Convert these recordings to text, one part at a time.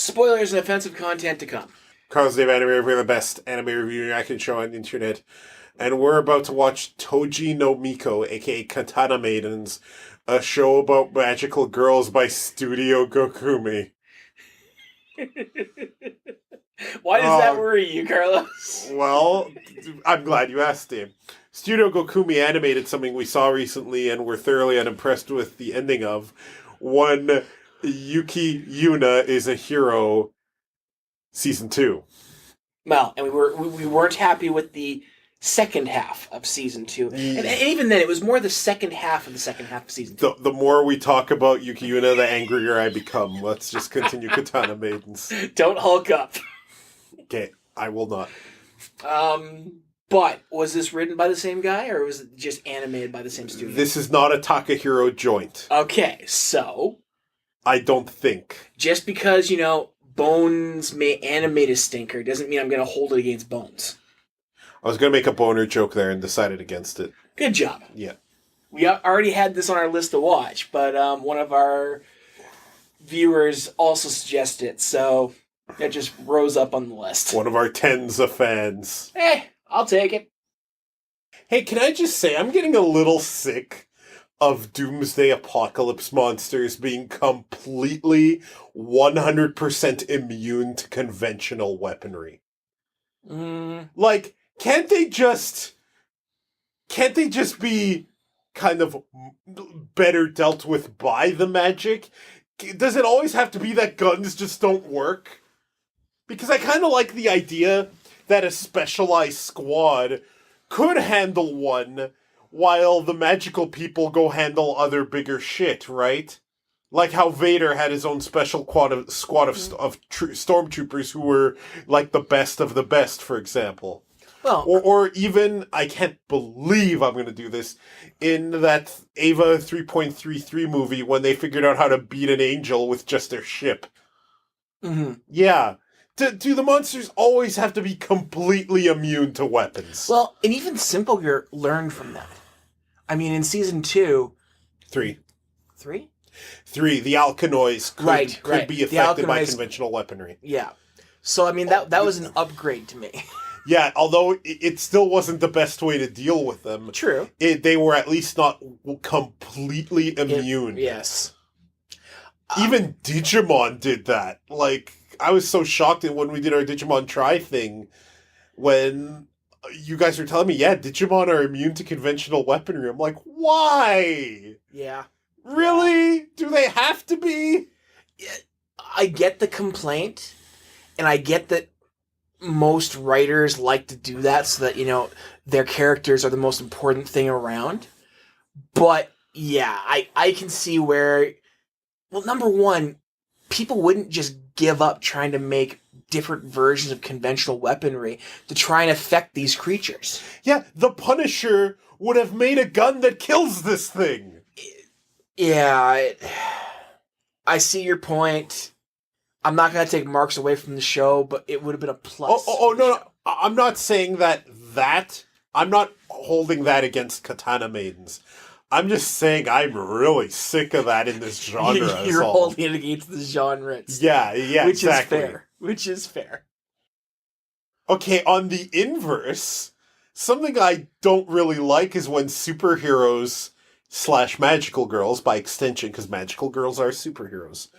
Spoilers and offensive content to come. Carl's Dave Anime Review, the best anime reviewing I can show on the internet. And we're about to watch Toji no Miko, aka Katana Maidens, a show about magical girls by Studio Gokumi. Why does that worry you, Carlos? Well, I'm glad you asked, Dave. Studio Gokumi animated something we saw recently and were thoroughly unimpressed with the ending of. One, Yuki Yuna is a Hero, Season 2. Well, and we weren't happy with the second half of Season 2. And even then, it was more the second half of Season 2. The more we talk about Yuki Yuna, the angrier I become. Let's just continue Katana Maidens. Don't hulk up. Okay, I will not. But was this written by the same guy, or was it just animated by the same studio? This is not a Takahiro joint. Okay, so... I don't think. Just because, Bones may animate a stinker doesn't mean I'm going to hold it against Bones. I was going to make a boner joke there and decided against it. Good job. Yeah. We already had this on our list to watch, but one of our viewers also suggested it, so it just rose up on the list. One of our tens of fans. I'll take it. Hey, can I just say, I'm getting a little sick of Doomsday Apocalypse monsters being completely 100% immune to conventional weaponry. Like, can't they just be kind of better dealt with by the magic? Does it always have to be that guns just don't work? Because I kind of like the idea that a specialized squad could handle one while the magical people go handle other bigger shit, right? Like how Vader had his own special squad of stormtroopers who were like the best of the best, for example. Well, or even, I can't believe I'm going to do this, in that Ava 3.33 movie when they figured out how to beat an angel with just their ship. Mm-hmm. Yeah. Do the monsters always have to be completely immune to weapons? Well, and even Simple Gear learned from that. I mean, in Season 2... 3. 3? 3, the Alkanoids could be affected by conventional weaponry. Yeah. So, I mean, that was an upgrade to me. Yeah, although it still wasn't the best way to deal with them. True. They were at least not completely immune. Yes. Even Digimon did that. Like, I was so shocked when we did our Digimon Try thing when you guys were telling me, yeah, Digimon are immune to conventional weaponry. I'm like, why? Yeah. Really? Do they have to be? I get the complaint, and I get that most writers like to do that so that, their characters are the most important thing around. But, yeah, I can see where... Well, number one, people wouldn't just give up trying to make different versions of conventional weaponry to try and affect these creatures. Yeah, the Punisher would have made a gun that kills this thing. Yeah, I see your point. I'm not going to take marks away from the show, but it would have been a plus. No, I'm not saying that. I'm not holding that against Katana Maidens. I'm just saying I'm really sick of that in this genre. You're holding it against the genre. Yeah, which exactly. Which is fair. Okay, on the inverse, something I don't really like is when superheroes / magical girls, by extension, because magical girls are superheroes,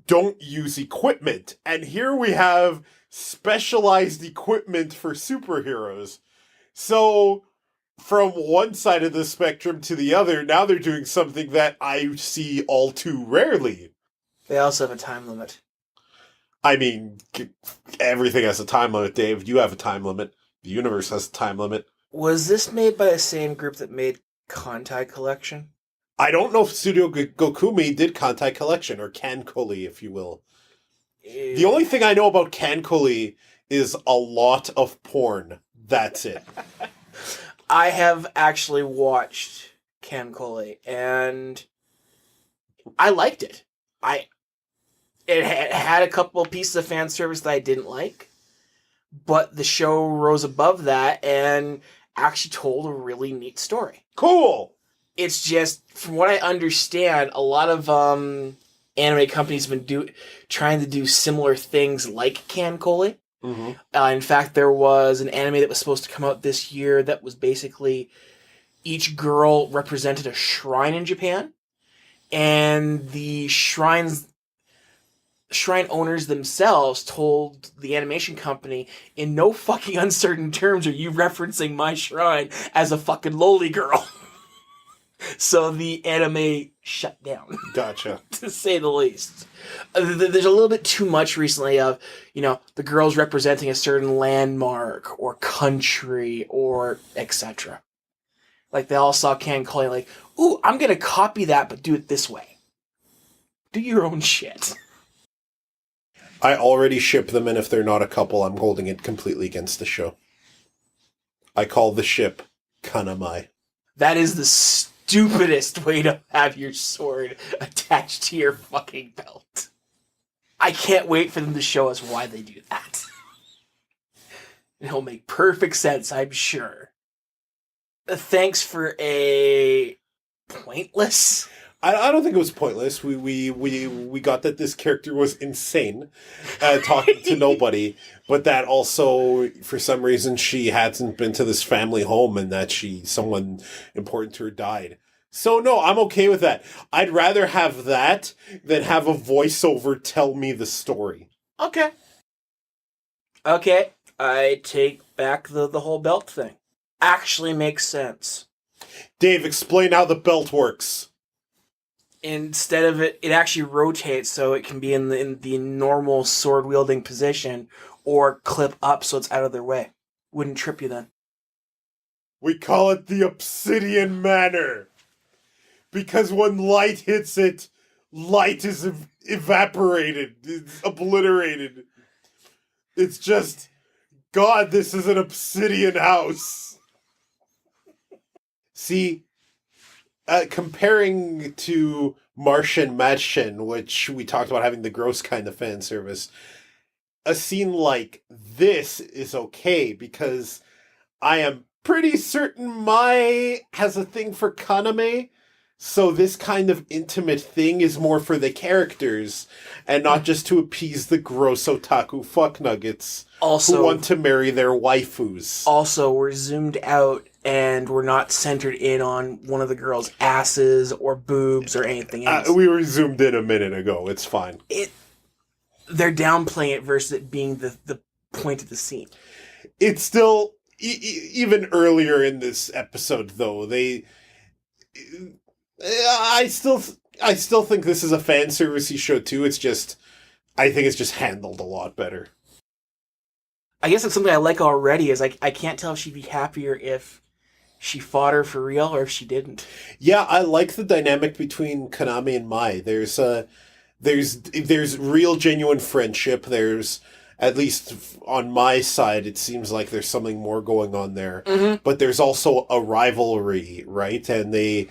don't use equipment. And here we have specialized equipment for superheroes. So, from one side of the spectrum to the other, now they're doing something that I see all too rarely. They also have a time limit. I mean, everything has a time limit, Dave. You have a time limit. The universe has a time limit. Was this made by the same group that made Kantai Collection? I don't know if Studio Gokumi did Kantai Collection, or Kankoli, if you will. The only thing I know about Kankoli is a lot of porn. That's it. I have actually watched Kankoli, and I liked it. It had a couple of pieces of fan service that I didn't like, but the show rose above that and actually told a really neat story. Cool! It's just, from what I understand, a lot of anime companies have been trying to do similar things like CanColi. Mm-hmm. In fact, there was an anime that was supposed to come out this year that was basically each girl represented a shrine in Japan, and the shrine owners themselves told the animation company, in no fucking uncertain terms are you referencing my shrine as a fucking loli girl. So the anime shut down. Gotcha. To say the least. There's a little bit too much recently of, the girls representing a certain landmark or country or etc. Like they all saw CanColi like, ooh, I'm going to copy that but do it this way. Do your own shit. I already ship them, and if they're not a couple, I'm holding it completely against the show. I call the ship Kanamai. That is the stupidest way to have your sword attached to your fucking belt. I can't wait for them to show us why they do that. It'll make perfect sense, I'm sure. Thanks for a pointless... I don't think it was pointless. We got that this character was insane, talking to nobody, but that also, for some reason, she hadn't been to this family home and that someone important to her died. So no, I'm okay with that. I'd rather have that than have a voiceover tell me the story. Okay, I take back the whole belt thing. Actually makes sense. Dave, explain how the belt works. Instead of it actually rotates so it can be in the normal sword wielding position or clip up so it's out of their way. Wouldn't trip you then. We call it the Obsidian Manor. Because when light hits it, light is evaporated. It's obliterated. It's just, God, this is an obsidian house. See, comparing to Martian Madchen, which we talked about having the gross kind of fan service, a scene like this is okay because I am pretty certain Mai has a thing for Kaname, so this kind of intimate thing is more for the characters and not just to appease the gross otaku fucknuggets who want to marry their waifus. Also, we're zoomed out and we're not centered in on one of the girls' asses or boobs or anything else. We were zoomed in a minute ago. It's fine. They're downplaying it versus it being the point of the scene. It's still... even earlier in this episode, though, I still think this is a fan servicey show too. It's just, I think it's just handled a lot better. I guess it's something I like already. Is I can't tell if she'd be happier if she fought her for real or if she didn't. Yeah, I like the dynamic between Kaname and Mai. There's real genuine friendship. There's, at least on my side, it seems like there's something more going on there. Mm-hmm. But there's also a rivalry, right? And a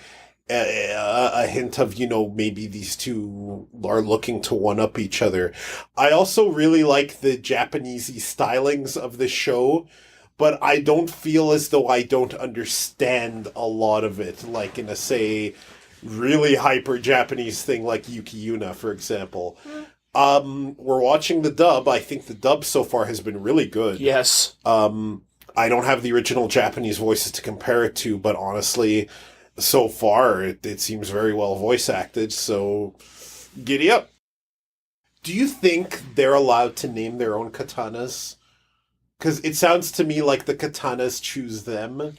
hint of, maybe these two are looking to one-up each other. I also really like the Japanesey stylings of the show, but I don't feel as though I don't understand a lot of it, like in a, say, really hyper-Japanese thing like Yuki Yuna, for example. We're watching the dub. I think the dub so far has been really good. Yes. I don't have the original Japanese voices to compare it to, but honestly, so far, it seems very well voice acted, so giddy up. Do you think they're allowed to name their own katanas? Because it sounds to me like the katanas choose them.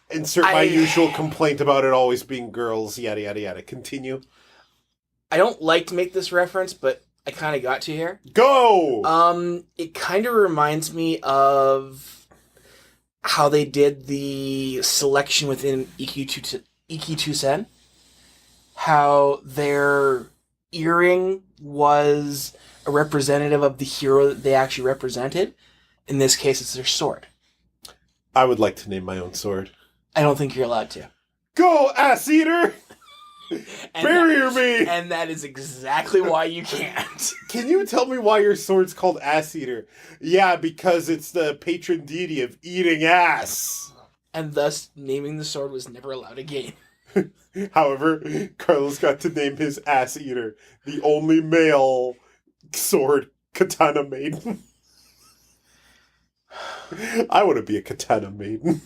Insert my usual complaint about it always being girls, yada, yada, yada. Continue. I don't like to make this reference, but I kind of got to here. Go! It kind of reminds me of how they did the selection within Iki-Tusen. How their earring was a representative of the hero that they actually represented. In this case, it's their sword. I would like to name my own sword. I don't think you're allowed to. Go, ass eater! Barrier me! And that is exactly why you can't. Can you tell me why your sword's called Ass Eater? Yeah, because it's the patron deity of eating ass. And thus, naming the sword was never allowed again. However, Carlos got to name his ass eater the only male sword Katana Maiden. I want to be a Katana Maiden.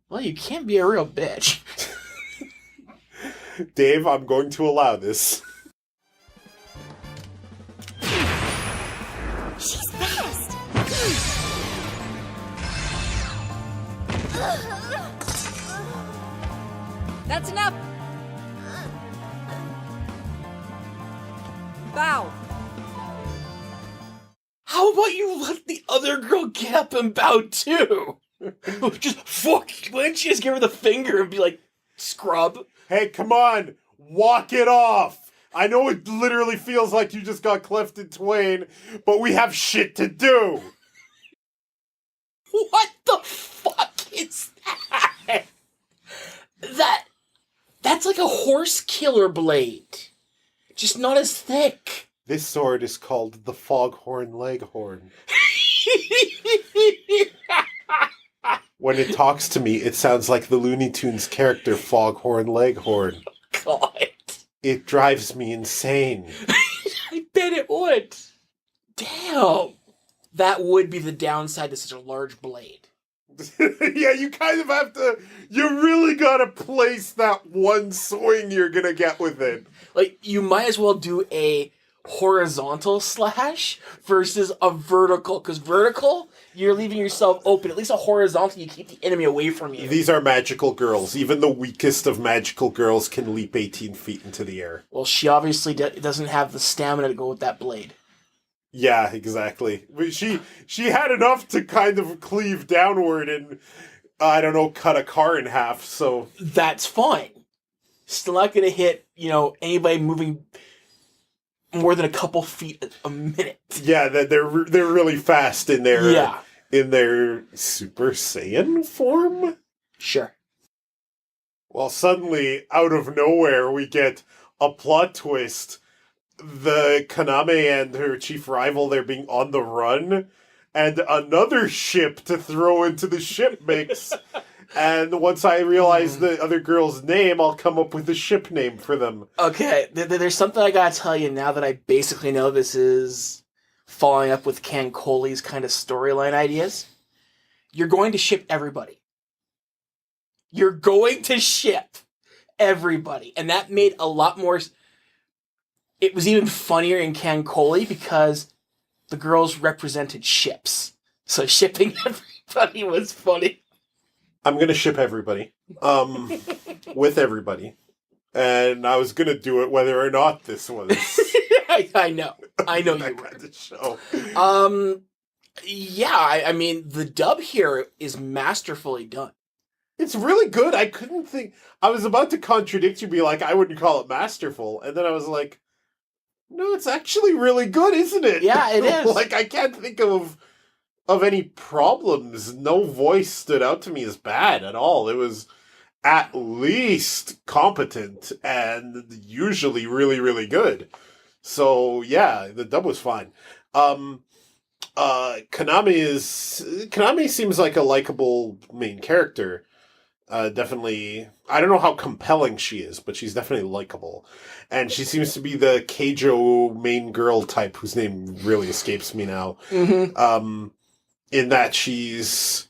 Well, you can't be a real bitch. Dave, I'm going to allow this. She's fast! That's enough! Bow! How about you let the other girl get up and bow too? Just fuck. Why don't you just give her the finger and be like, scrub? Hey, come on! Walk it off! I know it literally feels like you just got cleft in twain, but we have shit to do! What the fuck is that? That's like a horse killer blade. Just not as thick. This sword is called the Foghorn Leghorn. When it talks to me, it sounds like the Looney Tunes character Foghorn Leghorn. God. It drives me insane. I bet it would. Damn. That would be the downside to such a large blade. Yeah, you kind of have to... You really gotta place that one swing you're gonna get with it. Like, you might as well do a horizontal slash versus a vertical. Because vertical, you're leaving yourself open. At least a horizontal, you keep the enemy away from you. These are magical girls. Even the weakest of magical girls can leap 18 feet into the air. Well, she obviously doesn't have the stamina to go with that blade. Yeah, exactly. But she had enough to kind of cleave downward and, I don't know, cut a car in half, so... That's fine. Still not going to hit, anybody moving more than a couple feet a minute. Yeah, they're really fast in their... Yeah. In their Super Saiyan form? Sure. Well, suddenly, out of nowhere, we get a plot twist. The Kaname and her chief rival, they're being on the run, and another ship to throw into the ship mix. And once I realize the other girl's name, I'll come up with a ship name for them. Okay, there's something I gotta tell you now that I basically know this is following up with Ken Coley's kind of storyline ideas. You're going to ship everybody. You're going to ship everybody. And that made a lot more... It was even funnier in Ken Coley because the girls represented ships. So shipping everybody was funny. I'm going to ship everybody. With everybody. And I was going to do it whether or not this was... I know you were. Kind of show. Yeah, I mean, the dub here is masterfully done. It's really good. I couldn't think... I was about to contradict you, be like, I wouldn't call it masterful. And then I was like, no, it's actually really good, isn't it? Yeah, it is. Like, I can't think of any problems. No voice stood out to me as bad at all. It was at least competent and usually really, really good. So, yeah, the dub was fine. Kaname seems like a likable main character. Definitely, I don't know how compelling she is, but she's definitely likable. And she seems to be the Keijo main girl type, whose name really escapes me now. Mm-hmm. In that she's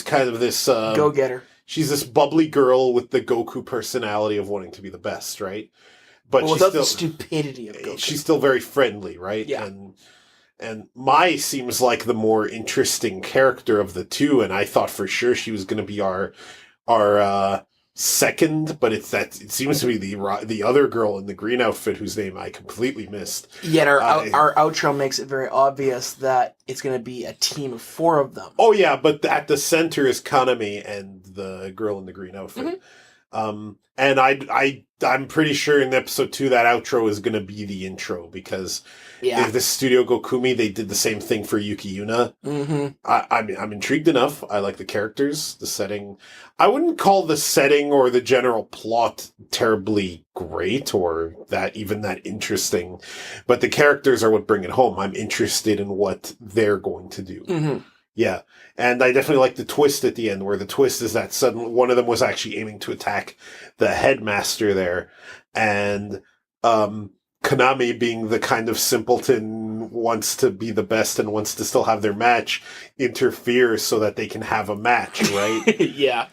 kind of this... Go-getter. She's this bubbly girl with the Goku personality of wanting to be the best, right? But well, she's without still... the stupidity of Goku. She's still very friendly, right? Yeah. And Mai seems like the more interesting character of the two, and I thought for sure she was going to be our second, but it seems to be the other girl in the green outfit whose name I completely missed. Yet our outro makes it very obvious that it's going to be a team of 4 of them. Oh yeah, but at the center is Kaname and the girl in the green outfit. Mm-hmm. And I'm pretty sure in episode 2 that outro is going to be the intro because the Studio Gokumi, they did the same thing for Yuki Yuna. Mm-hmm. I'm intrigued enough. I like the characters, the setting. I wouldn't call the setting or the general plot terribly great or that interesting, but the characters are what bring it home. I'm interested in what they're going to do. Mm-hmm. Yeah. And I definitely like the twist at the end, where the twist is that suddenly one of them was actually aiming to attack the headmaster there. And Konami, being the kind of simpleton, wants to be the best and wants to still have their match, interferes so that they can have a match, right? Yeah.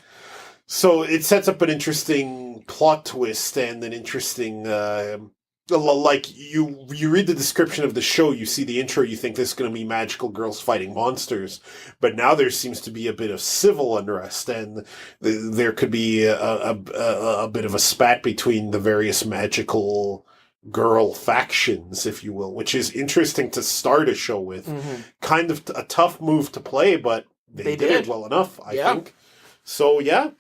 So it sets up an interesting plot twist and an interesting, like you read the description of the show, you see the intro, you think this is going to be magical girls fighting monsters, but now there seems to be a bit of civil unrest, and there could be a bit of a spat between the various magical girl factions, if you will, which is interesting to start a show with. Mm-hmm. Kind of a tough move to play, but they did it well enough, I think. So, yeah.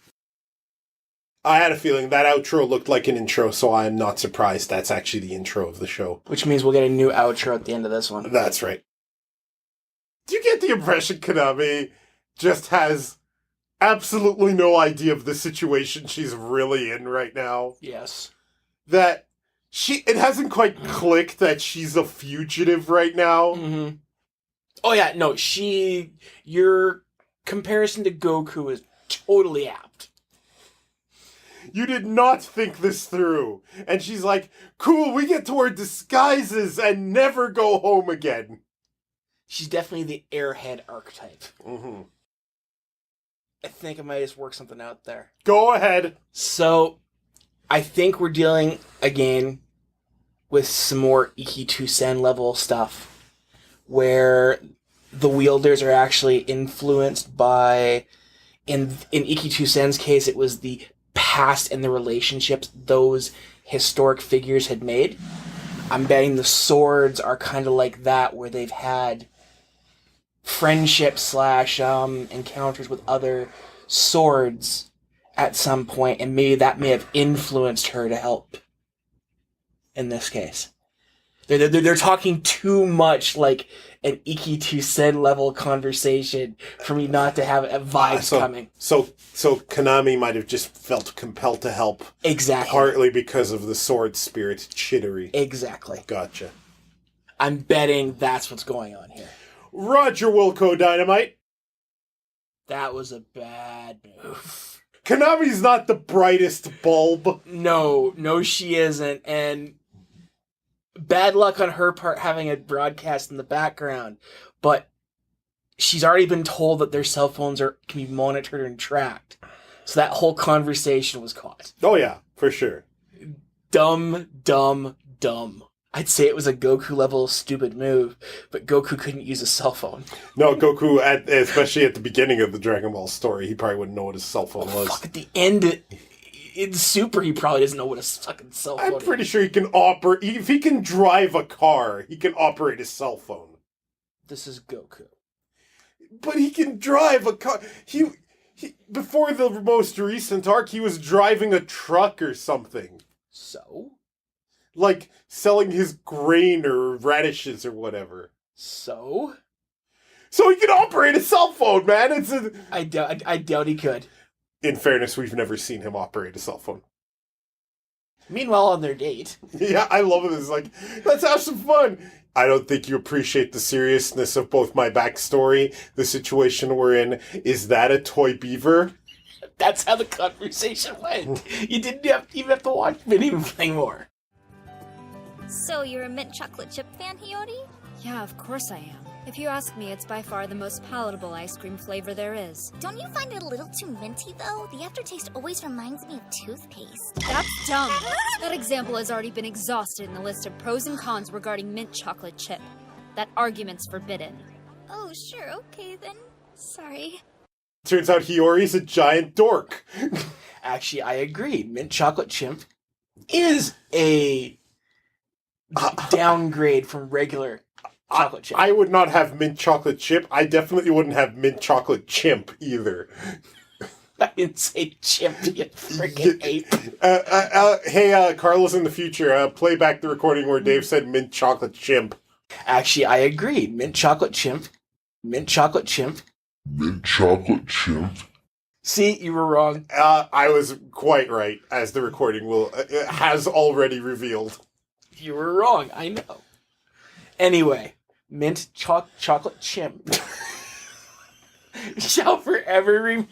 I had a feeling that outro looked like an intro, so I'm not surprised that's actually the intro of the show. Which means we'll get a new outro at the end of this one. That's right. Do you get the impression Konami just has absolutely no idea of the situation she's really in right now? Yes. That it hasn't quite clicked that she's a fugitive right now. Mm-hmm. Oh yeah, no, your comparison to Goku is totally apt. You did not think this through. And she's like, cool, we get to wear disguises and never go home again. She's definitely the airhead archetype. Mm-hmm. I think I might just work something out there. Go ahead. So, I think we're dealing, again, with some more Iki-to-Sen level stuff, where the wielders are actually influenced by, in Iki-to-Sen's case, it was the past and the relationships those historic figures had made. I'm betting the swords are kind of like that, where they've had friendship / encounters with other swords at some point, and maybe that may have influenced her to help in this case. They're talking too much like an Iki-to-Sen level conversation for me not to have a vibe coming. So Konami might have just felt compelled to help. Exactly. Partly because of the sword spirit chittery. Exactly. Gotcha. I'm betting that's what's going on here. Roger Wilco Dynamite. That was a bad move. Konami's not the brightest bulb. No, she isn't, and bad luck on her part having a broadcast in the background, but she's already been told that their cell phones can be monitored and tracked. So that whole conversation was caught. Oh yeah, for sure. Dumb. I'd say it was a Goku level stupid move, but Goku couldn't use a cell phone. No, Goku, especially at the beginning of the Dragon Ball story, he probably wouldn't know what his cell phone was. Fuck, at the end, in Super, he probably doesn't know what a fucking cell phone is. I'm pretty sure he can operate. If he can drive a car, he can operate his cell phone. This is Goku. But he can drive a car. He before the most recent arc, he was driving a truck or something. So? Like, selling his grain or radishes or whatever. So? So he can operate a cell phone, man! I doubt he could. In fairness, we've never seen him operate a cell phone. Meanwhile, on their date. Yeah, I love it. It's like, let's have some fun! I don't think you appreciate the seriousness of both my backstory, the situation we're in. Is that a toy beaver? That's how the conversation went. You didn't even have to watch anything more. So you're a mint chocolate chip fan, Hiyori? Yeah, of course I am. If you ask me, it's by far the most palatable ice cream flavor there is. Don't you find it a little too minty, though? The aftertaste always reminds me of toothpaste. That's dumb. That example has already been exhausted in the list of pros and cons regarding mint chocolate chip. That argument's forbidden. Oh, sure, okay then. Sorry. Turns out Hiyori's a giant dork. Actually, I agree. Mint chocolate chimp is a downgrade from regular chocolate chip. I would not have mint chocolate chip. I definitely wouldn't have mint chocolate chimp either. I didn't say chimp, you freaking ape. Hey, Carlos in the future, play back the recording where Dave said mint chocolate chimp. Actually, I agree. Mint chocolate chimp. Mint chocolate chimp. Mint chocolate chimp. See, you were wrong. I was quite right, as the recording has already revealed. You were wrong, I know. Anyway, mint chocolate chimp shall forever remain.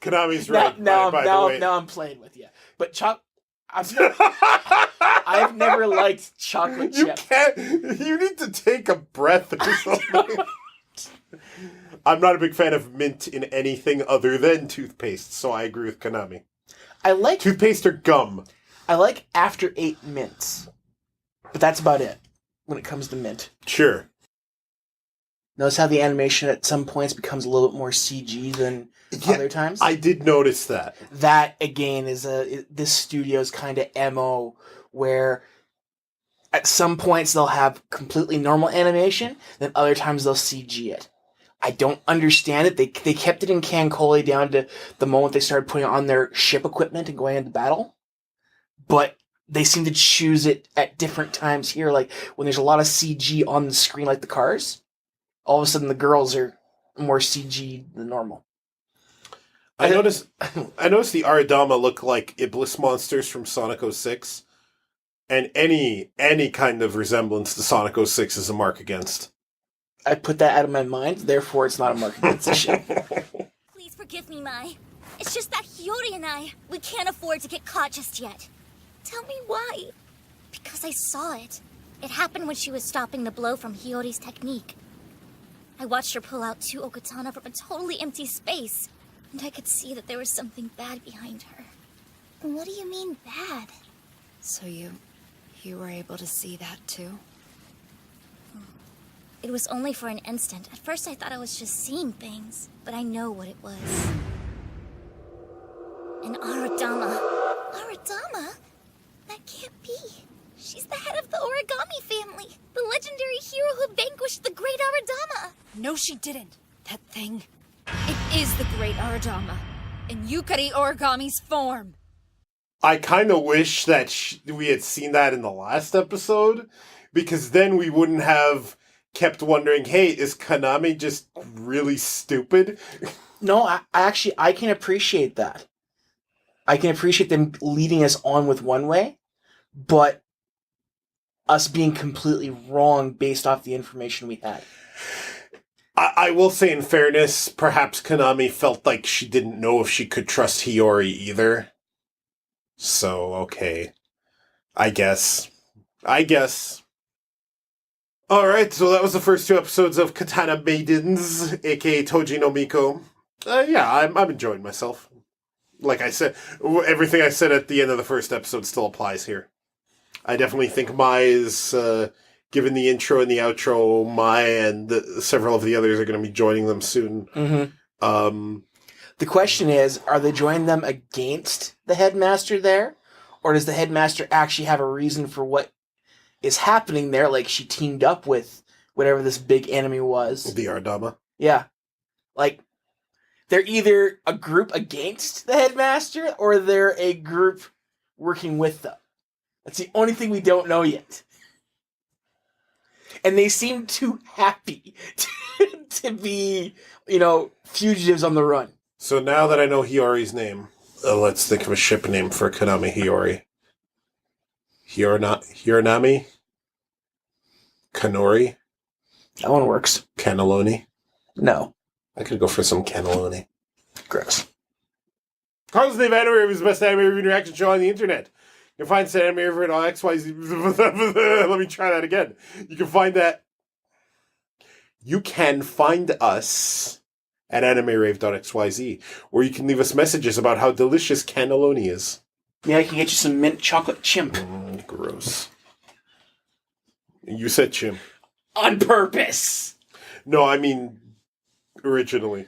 Konami's right, Now by the way. now I'm playing with you. But I've never liked chocolate You chip. can't. You need to take a breath or something. I'm not a big fan of mint in anything other than toothpaste, so I agree with Konami. I like Toothpaste or gum? I like After 8 mints. But that's about it when it comes to mint. Sure. Notice how the animation at some points becomes a little bit more CG than other times? I did notice that. That, again, is this studio's kind of MO, where at some points they'll have completely normal animation, then other times they'll CG it. I don't understand it. They kept it in Cancoli down to the moment they started putting on their ship equipment and going into battle. But they seem to choose it at different times here, like when there's a lot of CG on the screen, like the cars. All of a sudden, the girls are more CG than normal. I noticed the Aradama look like Iblis monsters from Sonic 06, and any kind of resemblance to Sonic 06 is a mark against. I put that out of my mind, therefore it's not a mark against the ship. Please forgive me, Mai. It's just that Hiyori and we can't afford to get caught just yet. Tell me why. Because I saw it. It happened when she was stopping the blow from Hiyori's technique. I watched her pull out 2 Okatana from a totally empty space, and I could see that there was something bad behind her. What do you mean, bad? So you were able to see that too? It was only for an instant. At first I thought I was just seeing things, but I know what it was. An Aradama. Aradama? That can't be. She's the head of the Origami family, the legendary hero who vanquished the Great Aradama. No, she didn't. That thing. It is the Great Aradama, in Yukari Origami's form. I kind of wish that we had seen that in the last episode, because then we wouldn't have kept wondering, hey, is Konami just really stupid? No, I can appreciate that. I can appreciate them leading us on with one way, but us being completely wrong based off the information we had. I will say, in fairness, perhaps Konami felt like she didn't know if she could trust Hiyori either. So, okay. I guess. Alright, so that was the first 2 episodes of Katana Maidens, aka Toji no Miko. Yeah, I'm enjoying myself. Like I said, everything I said at the end of the first episode still applies here. I definitely think Mai is, given the intro and the outro, Mai and several of the others are going to be joining them soon. Mm-hmm. The question is, are they joining them against the headmaster there? Or does the headmaster actually have a reason for what is happening there? Like, she teamed up with whatever this big enemy was. The Ardama. Yeah. Like, they're either a group against the headmaster, or they're a group working with them. That's the only thing we don't know yet. And they seem too happy to be, fugitives on the run. So now that I know Hiyori's name, let's think of a ship name for Konami Hiyori. Hironami? Kanori? That one works. Cannelloni? No. I could go for some cannelloni. Gross. Carlos Dave Anime Rave is the best anime review reaction show on the internet. You can find said anime review at all XYZ. Let me try that again. You can find us at animerave.xyz, where you can leave us messages about how delicious cannelloni is. Yeah, I can get you some mint chocolate chimp. Gross. You said chimp. On purpose. No, I mean originally.